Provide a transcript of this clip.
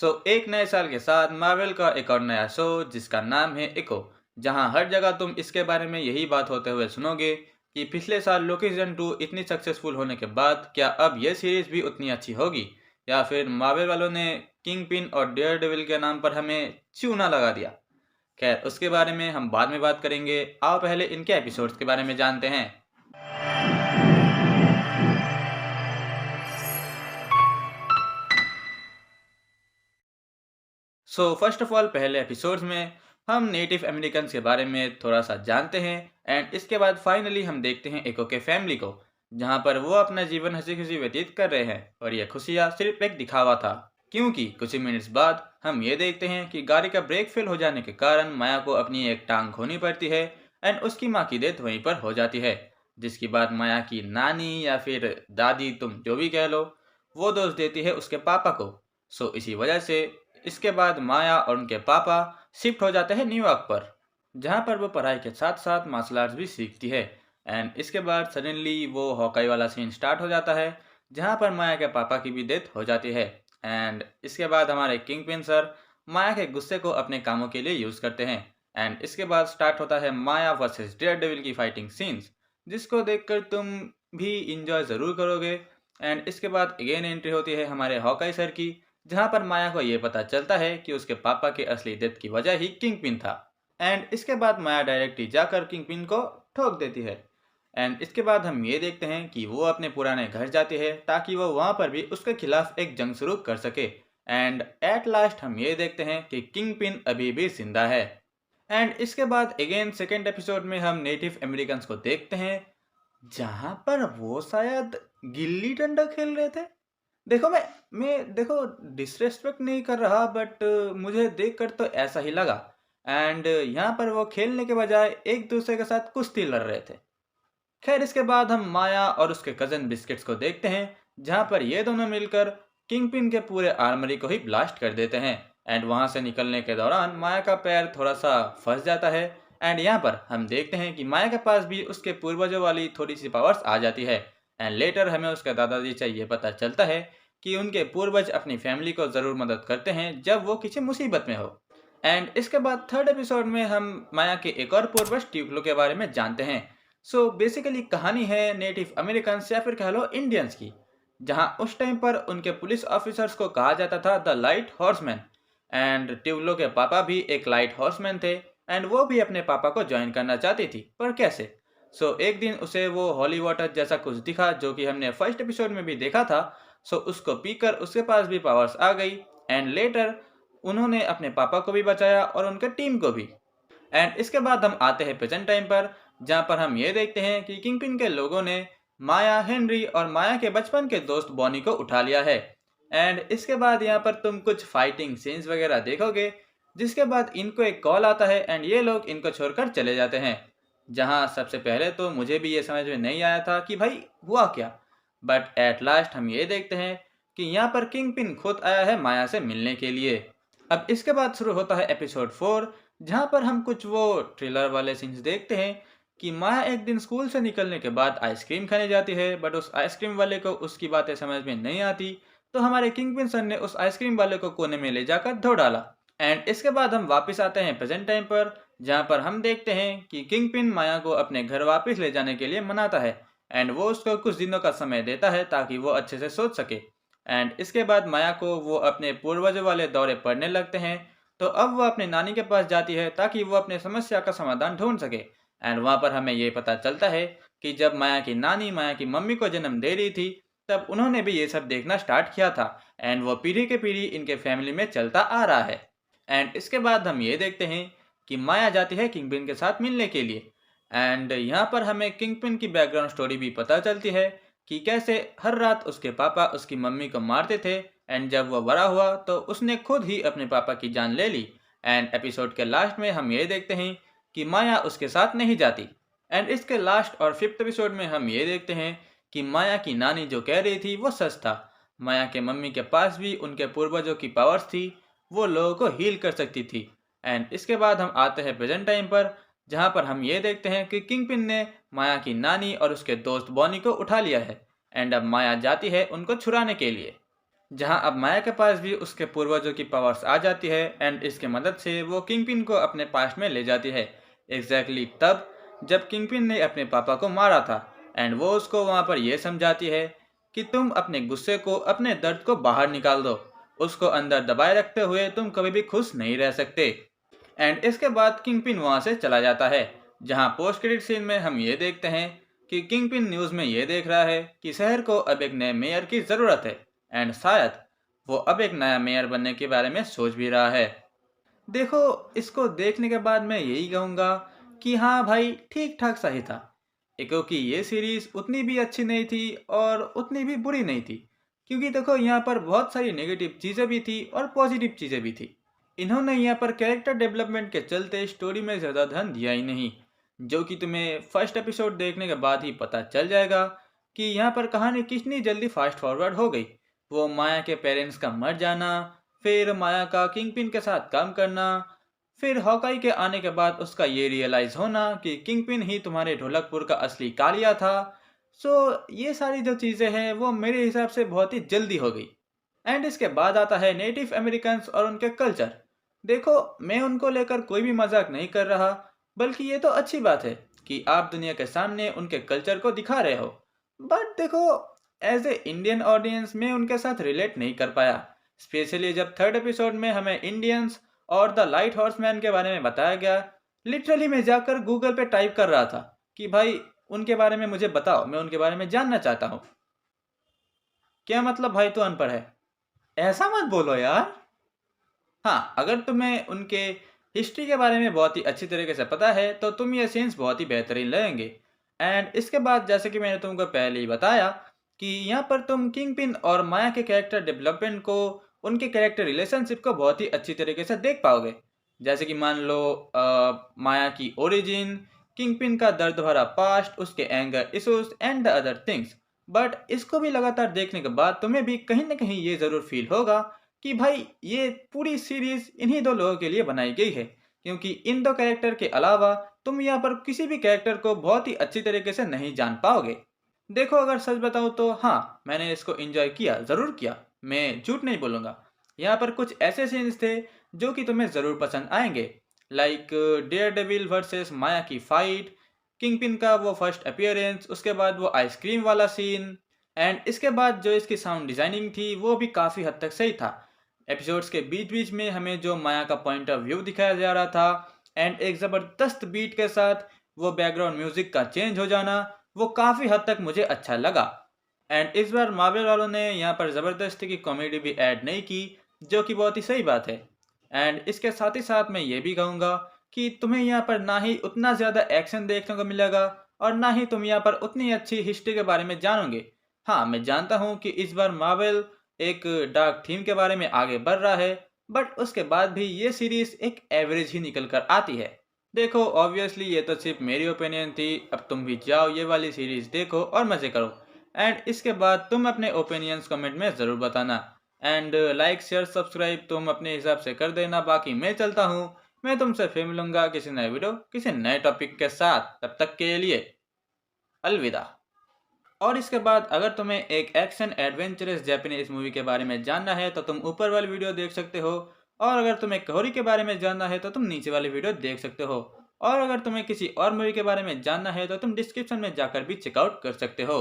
एक नए साल के साथ मार्वल का एक और नया शो जिसका नाम है इको। जहां हर जगह तुम इसके बारे में यही बात होते हुए सुनोगे कि पिछले साल लोकी सीजन 2 इतनी सक्सेसफुल होने के बाद क्या अब यह सीरीज भी उतनी अच्छी होगी, या फिर मार्वल वालों ने किंग पिन और डेयर डेविल के नाम पर हमें चूना लगा दिया। खैर, उसके बारे में हम बाद में बात करेंगे। आओ पहले इनके एपिसोड्स के बारे में जानते हैं। फर्स्ट ऑफ ऑल, पहले एपिसोड्स में हम नेटिव अमेरिकन के बारे में थोड़ा सा जानते हैं। एंड इसके बाद फाइनली हम देखते हैं एको के फैमिली को, जहां पर वो अपना जीवन हंसी खुशी व्यतीत कर रहे हैं। और ये खुशियाँ सिर्फ एक दिखावा था, क्योंकि कुछ ही मिनट्स बाद हम ये देखते हैं कि गाड़ी का ब्रेक फेल हो जाने के कारण माया को अपनी एक टांग खोनी पड़ती है। एंड उसकी माँ की डेथ वहीं पर हो जाती है, जिसकी बात माया की नानी या फिर दादी, तुम जो भी कह लो, वो दोष देती है उसके पापा को। इसी वजह से इसके बाद माया और उनके पापा शिफ्ट हो जाते हैं न्यूयॉर्क पर, जहाँ पर वो पढ़ाई के साथ साथ मार्शल आर्ट्स भी सीखती है। एंड इसके बाद सडनली वो हॉकाई वाला सीन स्टार्ट हो जाता है, जहाँ पर माया के पापा की भी डेथ हो जाती है। एंड इसके बाद हमारे किंग पिन सर माया के गुस्से को अपने कामों के लिए यूज़ करते हैं। एंड इसके बाद स्टार्ट होता है माया वर्सेस डेयर डेविल की फाइटिंग सीन्स, जिसको देखकर तुम भी इंजॉय ज़रूर करोगे। एंड इसके बाद अगेन एंट्री होती है हमारे हॉकाई सर की, जहां पर माया को यह पता चलता है कि उसके पापा के असली डेथ की वजह ही किंगपिन था। एंड इसके बाद माया डायरेक्टली जाकर किंगपिन को ठोक देती है। एंड इसके बाद हम ये देखते हैं कि वो अपने पुराने घर जाती है ताकि वो वहां पर भी उसके खिलाफ एक जंग शुरू कर सके। एंड एट लास्ट हम ये देखते हैं कि किंगपिन अभी भी जिंदा है। एंड इसके बाद अगेन सेकेंड एपिसोड में हम नेटिव अमेरिकन को देखते हैं, जहां पर वो शायद गिल्ली डंडा खेल रहे थे। देखो, मैं देखो डिसरेस्पेक्ट नहीं कर रहा, बट मुझे देखकर तो ऐसा ही लगा। एंड यहाँ पर वो खेलने के बजाय एक दूसरे के साथ कुश्ती लड़ रहे थे। खैर, इसके बाद हम माया और उसके कजन बिस्किट्स को देखते हैं, जहाँ पर ये दोनों मिलकर किंगपिन के पूरे आर्मरी को ही ब्लास्ट कर देते हैं। एंड वहाँ से निकलने के दौरान माया का पैर थोड़ा सा फंस जाता है। एंड यहाँ पर हम देखते हैं कि माया के पास भी उसके पूर्वजों वाली थोड़ी सी पावर्स आ जाती है। एंड लेटर हमें उसके दादाजी से ये पता चलता है कि उनके पूर्वज अपनी फैमिली को ज़रूर मदद करते हैं जब वो किसी मुसीबत में हो। एंड इसके बाद थर्ड एपिसोड में हम माया के एक और पूर्वज ट्यूक्लो के बारे में जानते हैं। बेसिकली कहानी है नेटिव अमेरिकन या फिर कह लो इंडियंस की, जहां उस टाइम पर उनके पुलिस ऑफिसर्स को कहा जाता था द लाइट हॉर्समैन। एंड ट्यूब्लो के पापा भी एक लाइट हॉर्समैन थे। एंड वो भी अपने पापा को ज्वाइन करना चाहती थी, पर कैसे? एक दिन उसे वो हॉली वाटर जैसा कुछ दिखा, जो कि हमने फर्स्ट एपिसोड में भी देखा था। उसको पीकर उसके पास भी पावर्स आ गई। एंड लेटर उन्होंने अपने पापा को भी बचाया और उनके टीम को भी। एंड इसके बाद हम आते हैं प्रेजेंट टाइम पर, जहां पर हम ये देखते हैं कि किंगपिन के लोगों ने माया, हेनरी और माया के बचपन के दोस्त बॉनी को उठा लिया है। एंड इसके बाद यहाँ पर तुम कुछ फाइटिंग सीन्स वगैरह देखोगे, जिसके बाद इनको एक कॉल आता है एंड ये लोग इनको छोड़कर चले जाते हैं। जहाँ सबसे पहले तो मुझे भी ये समझ में नहीं आया था कि भाई हुआ क्या, बट एट लास्ट हम ये देखते हैं कि यहाँ पर किंगपिन खुद आया है माया से मिलने के लिए। अब इसके बाद शुरू होता है एपिसोड 4, जहाँ पर हम कुछ वो थ्रिलर वाले सीन्स देखते हैं कि माया एक दिन स्कूल से निकलने के बाद आइसक्रीम खाने जाती है, बट उस आइसक्रीम वाले को उसकी बातें समझ में नहीं आती। तो हमारे किंगपिन सर ने उस आइसक्रीम वाले को कोने में ले जाकर धो डाला। एंड इसके बाद हम वापस आते हैं प्रेजेंट टाइम पर, जहाँ पर हम देखते हैं कि किंगपिन माया को अपने घर वापस ले जाने के लिए मनाता है। एंड वो उसको कुछ दिनों का समय देता है ताकि वो अच्छे से सोच सके। एंड इसके बाद माया को वो अपने पूर्वजों वाले दौरे पड़ने लगते हैं। तो अब वो अपने नानी के पास जाती है ताकि वो अपने समस्या का समाधान ढूंढ सके। एंड वहाँ पर हमें ये पता चलता है कि जब माया की नानी माया की मम्मी को जन्म दे रही थी, तब उन्होंने भी ये सब देखना स्टार्ट किया था। एंड वो पीढ़ी के पीढ़ी इनके फैमिली में चलता आ रहा है। एंड इसके बाद हम ये देखते हैं कि माया जाती है किंगपिन के साथ मिलने के लिए। एंड यहाँ पर हमें किंगपिन की बैकग्राउंड स्टोरी भी पता चलती है कि कैसे हर रात उसके पापा उसकी मम्मी को मारते थे। एंड जब वह बड़ा हुआ तो उसने खुद ही अपने पापा की जान ले ली। एंड एपिसोड के लास्ट में हम ये देखते हैं कि माया उसके साथ नहीं जाती। एंड इसके लास्ट और फिफ्थ एपिसोड में हम ये देखते हैं कि माया की नानी जो कह रही थी वो सच था। माया के मम्मी के पास भी उनके पूर्वजों की पावर्स थी, वो लोगों को हील कर सकती थी। एंड इसके बाद हम आते हैं प्रेजेंट टाइम पर, जहाँ पर हम ये देखते हैं कि किंगपिन ने माया की नानी और उसके दोस्त बॉनी को उठा लिया है। एंड अब माया जाती है उनको छुड़ाने के लिए। जहां अब माया के पास भी उसके पूर्वजों की पावर्स आ जाती है एंड इसके मदद से वो किंगपिन को अपने पास्ट में ले जाती है। एग्जैक्टली तब जब किंगपिन ने अपने पापा को मारा था एंड वो उसको वहां पर यह समझाती है कि तुम अपने गुस्से को, अपने दर्द को बाहर निकाल दो, उसको अंदर दबाए रखते हुए तुम कभी भी खुश नहीं रह सकते। एंड इसके बाद किंगपिन वहां से चला जाता है, जहां पोस्ट क्रेडिट सीन में हम ये देखते हैं कि किंगपिन न्यूज में ये देख रहा है कि शहर को अब एक नए मेयर की जरूरत है एंड शायद वो अब एक नया मेयर बनने के बारे में सोच भी रहा है। देखो, इसको देखने के बाद मैं यही कहूँगा कि हाँ भाई, ठीक ठाक सही था। क्योंकि ये सीरीज उतनी भी अच्छी नहीं थी और उतनी भी बुरी नहीं थी, क्योंकि देखो यहाँ पर बहुत सारी नेगेटिव चीज़ें भी थी और पॉजिटिव चीज़ें भी थी। इन्होंने यहाँ पर कैरेक्टर डेवलपमेंट के चलते स्टोरी में ज़्यादा ध्यान दिया ही नहीं, जो कि तुम्हें फर्स्ट एपिसोड देखने के बाद ही पता चल जाएगा कि यहाँ पर कहानी कितनी जल्दी फास्ट फॉरवर्ड हो गई। वो माया के पेरेंट्स का मर जाना, फिर माया का किंगपिन के साथ काम करना, फिर हॉकाई के आने के बाद उसका ये रियलाइज होना कि किंगपिन ही तुम्हारे ढोलकपुर का असली कालिया था। सो ये सारी जो चीज़ें हैं वो मेरे हिसाब से बहुत ही जल्दी हो गई। एंड इसके बाद आता है नेटिव अमेरिकन्स और उनके कल्चर। देखो, मैं उनको लेकर कोई भी मजाक नहीं कर रहा, बल्कि ये तो अच्छी बात है कि आप दुनिया के सामने उनके कल्चर को दिखा रहे हो। बट देखो, एज ए इंडियन ऑडियंस में उनके साथ रिलेट नहीं कर पाया, स्पेशली जब थर्ड एपिसोड में हमें इंडियंस और द लाइट हॉर्समैन के बारे में बताया गया। लिटरली मैं जाकर गूगल पे टाइप कर रहा था कि भाई उनके बारे में मुझे बताओ, मैं उनके बारे में जानना चाहता हूँ। क्या मतलब भाई तू अनपढ़ है? ऐसा मत बोलो यार। हाँ, अगर तुम्हें उनके हिस्ट्री के बारे में बहुत ही अच्छी तरीके से पता है तो तुम ये सीन्स बहुत ही बेहतरीन लगेंगे। एंड इसके बाद जैसे कि मैंने तुमको पहले ही बताया कि यहाँ पर तुम किंगपिन और माया के कैरेक्टर डेवलपमेंट को, उनके कैरेक्टर रिलेशनशिप को बहुत ही अच्छी तरीके से देख पाओगे। जैसे कि मान लो माया की ओरिजिन, किंगपिन का दर्द भरा पास्ट, उसके anger issues and the other things. But इसको भी लगातार देखने के बाद तुम्हें भी कहीं ना कहीं ये ज़रूर फील होगा कि भाई ये पूरी सीरीज इन्हीं दो लोगों के लिए बनाई गई है, क्योंकि इन दो कैरेक्टर के अलावा तुम यहाँ पर किसी भी कैरेक्टर को बहुत ही अच्छी तरीके से नहीं जान पाओगे। देखो, अगर सच बताऊँ तो हाँ, मैंने इसको एंजॉय किया, ज़रूर किया, मैं झूठ नहीं बोलूँगा। यहाँ पर कुछ ऐसे सीन्स थे जो कि तुम्हें ज़रूर पसंद आएंगे, लाइक डेयर डेविल वर्सेस माया की फाइट, किंगपिन का वो फर्स्ट अपीयरेंस, उसके बाद वो आइसक्रीम वाला सीन। एंड इसके बाद जो इसकी साउंड डिज़ाइनिंग थी वो भी काफ़ी हद तक सही था। एपिसोड्स के बीच बीच में हमें जो माया का पॉइंट ऑफ व्यू दिखाया जा रहा था एंड एक ज़बरदस्त बीट के साथ वो बैकग्राउंड म्यूजिक का चेंज हो जाना, वो काफ़ी हद तक मुझे अच्छा लगा। एंड इस बार मार्वल वालों ने यहाँ पर ज़बरदस्ती की कॉमेडी भी ऐड नहीं की, जो कि बहुत ही सही बात है। एंड इसके साथ ही साथ मैं ये भी कहूँगा कि तुम्हें यहाँ पर ना ही उतना ज़्यादा एक्शन देखने को मिलेगा और ना ही तुम यहाँ पर उतनी अच्छी हिस्ट्री के बारे में जानोगे। हाँ, मैं जानता हूँ कि इस बार मार्वल एक डार्क थीम के बारे में आगे बढ़ रहा है, बट उसके बाद भी ये सीरीज एक एवरेज ही निकल कर आती है। देखो, ऑब्वियसली ये तो सिर्फ मेरी ओपिनियन थी, अब तुम भी जाओ ये वाली सीरीज देखो और मज़े करो। एंड इसके बाद तुम अपने ओपिनियंस कमेंट में ज़रूर बताना। एंड लाइक शेयर सब्सक्राइब तुम अपने हिसाब से कर देना, बाकी मैं चलता हूँ। मैं तुमसे फिर मिलूंगा किसी नए वीडियो, किसी नए टॉपिक के साथ। तब तक के लिए अलविदा। और इसके बाद अगर तुम्हें एक एक्शन एडवेंचरस जापानीज मूवी के बारे में जानना है तो तुम ऊपर वाली वीडियो देख सकते हो, और अगर तुम्हें कोहरी के बारे में जानना है तो तुम नीचे वाली वीडियो देख सकते हो, और अगर तुम्हें किसी और मूवी के बारे में जानना है तो तुम डिस्क्रिप्शन में जाकर भी चेकआउट कर सकते हो।